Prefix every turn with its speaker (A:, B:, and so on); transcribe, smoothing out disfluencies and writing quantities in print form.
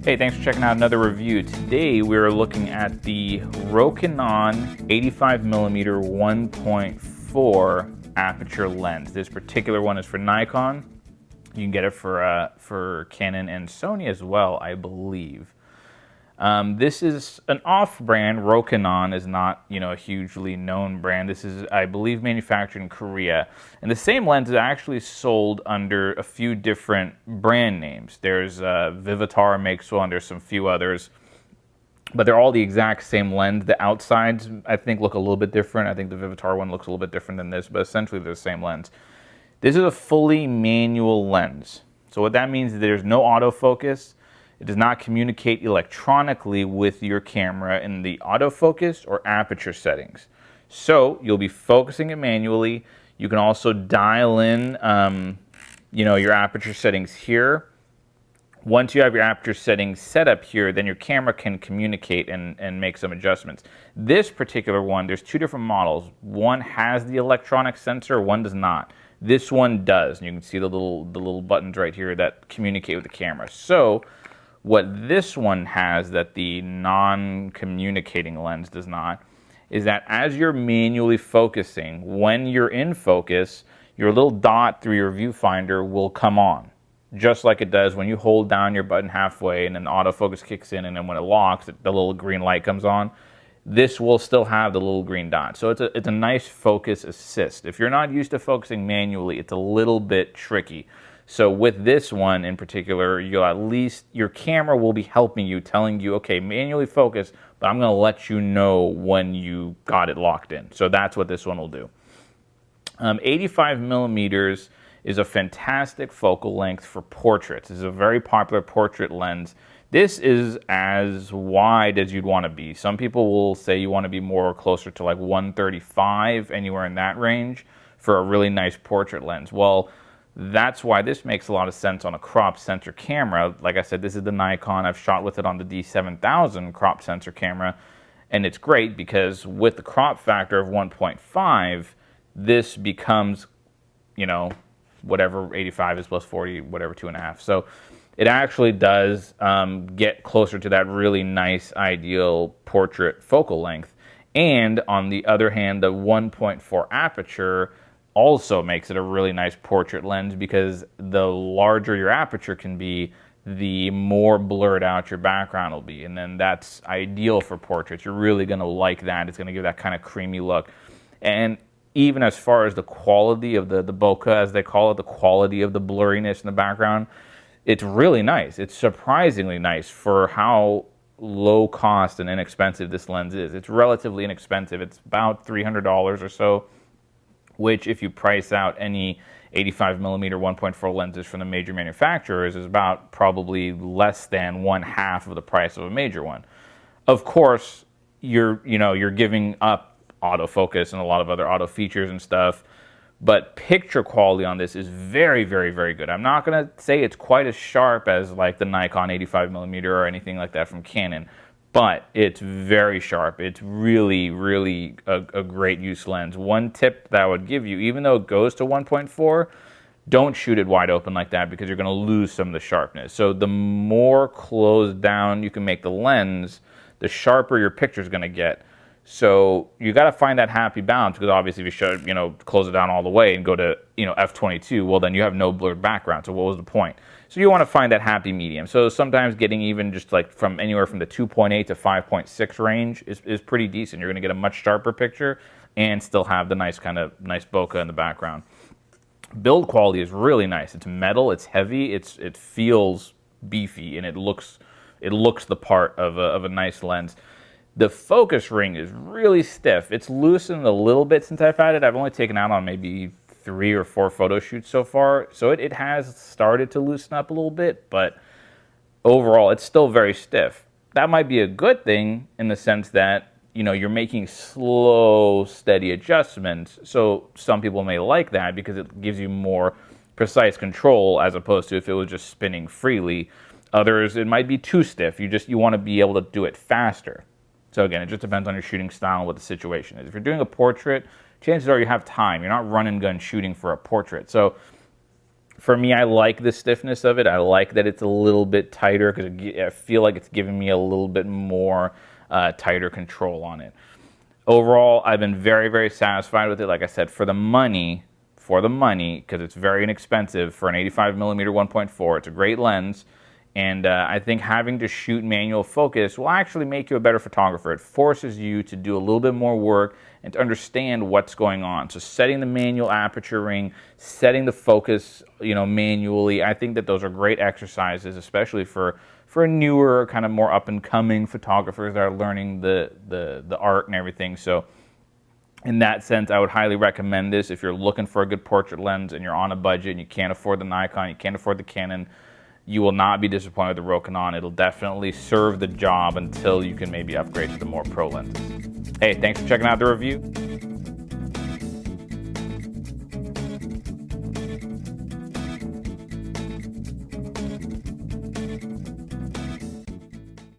A: Hey, thanks for checking out another review. Today we're looking at the Rokinon 85mm 1.4 aperture lens. This particular one is for Nikon. You can get it for Canon and Sony as well, I believe. This is an off-brand. Rokinon is not, a hugely known brand. This is, I believe, manufactured in Korea. And the same lens is actually sold under a few different brand names. There's Vivitar makes one. There's some few others. But they're all the exact same lens. The outsides, I think, look a little bit different. I think the Vivitar one looks a little bit different than this, but essentially they're the same lens. This is a fully manual lens. So what that means is there's no autofocus. It does not communicate electronically with your camera in the autofocus or aperture settings. So you'll be focusing it manually. You can also dial in, your aperture settings here. Once you have your aperture settings set up here, then your camera can communicate and make some adjustments. This particular one, there's two different models. One has the electronic sensor, one does not. This one does, and you can see the little buttons right here that communicate with the camera. So what this one has that the non-communicating lens does not is that as you're manually focusing, when you're in focus, your little dot through your viewfinder will come on, just like it does when you hold down your button halfway and then the autofocus kicks in, and then when it locks, the little green light comes on. This will still have the little green dot. So it's a nice focus assist. If you're not used to focusing manually, it's a little bit tricky. So with this one in particular, you'll at least, your camera will be helping you, telling you, okay, manually focus, but I'm gonna let you know when you got it locked in. So that's what this one will do. 85mm is a fantastic focal length for portraits. It's a very popular portrait lens. This is as wide as you'd want to be. Some people will say you want to be more closer to like 135, anywhere in that range, for a really nice portrait lens. Well, that's why this makes a lot of sense on a crop sensor camera. Like I said, this is the Nikon. I've shot with it on the D7000 crop sensor camera, and it's great because with the crop factor of 1.5, this becomes, whatever 85 is plus 40, whatever 2.5. So it actually does get closer to that really nice, ideal portrait focal length. And on the other hand, the 1.4 aperture also makes it a really nice portrait lens because the larger your aperture can be, the more blurred out your background will be. And then that's ideal for portraits. You're really going to like that. It's going to give that kind of creamy look. And even as far as the quality of the bokeh, as they call it, the quality of the blurriness in the background, it's really nice. It's surprisingly nice for how low cost and inexpensive this lens is. It's relatively inexpensive. It's about $300 or so, which if you price out any 85mm 1.4 lenses from the major manufacturers is about probably less than 1/2 of the price of a major one. Of course, you're giving up autofocus and a lot of other auto features and stuff, but picture quality on this is very, very, very good. I'm not going to say it's quite as sharp as like the Nikon 85mm or anything like that from Canon, but it's very sharp. It's really, really a great use lens. One tip that I would give you, even though it goes to 1.4, don't shoot it wide open like that because you're going to lose some of the sharpness. So the more closed down you can make the lens, the sharper your picture is going to get. So you got to find that happy balance, because obviously if you close it down all the way and go to f/22, well then you have no blurred background. So what was the point? So you want to find that happy medium. So sometimes getting even just like from anywhere from the 2.8 to 5.6 range is pretty decent. You're going to get a much sharper picture and still have the nice bokeh in the background. Build quality is really nice. It's metal, it's heavy, it feels beefy, and it looks the part of a nice lens. The focus ring is really stiff. It's loosened a little bit since I've had it. I've only taken out on maybe 3 or 4 photo shoots so far. So it has started to loosen up a little bit, but overall it's still very stiff. That might be a good thing in the sense that, you're making slow, steady adjustments. So some people may like that because it gives you more precise control as opposed to if it was just spinning freely. Others, it might be too stiff. You want to be able to do it faster. So again, it just depends on your shooting style and what the situation is. If you're doing a portrait, chances are you have time. You're not run and gun shooting for a portrait. So For me, I like the stiffness of it. I like that it's a little bit tighter because I feel like it's giving me a little bit more tighter control on it. Overall, I've been very, very satisfied with it. Like I said, for the money, because it's very inexpensive for an 85mm 1.4, it's a great lens. And I think having to shoot manual focus will actually make you a better photographer. It forces you to do a little bit more work and to understand what's going on. So setting the manual aperture ring, setting the focus, manually, I think that those are great exercises, especially for newer, kind of more up-and-coming photographers that are learning the art and everything. So in that sense, I would highly recommend this if you're looking for a good portrait lens and you're on a budget and you can't afford the Nikon, you can't afford the Canon. You will not be disappointed with the Rokinon. It'll definitely serve the job until you can maybe upgrade to the more pro lenses. Hey, thanks for checking out the review.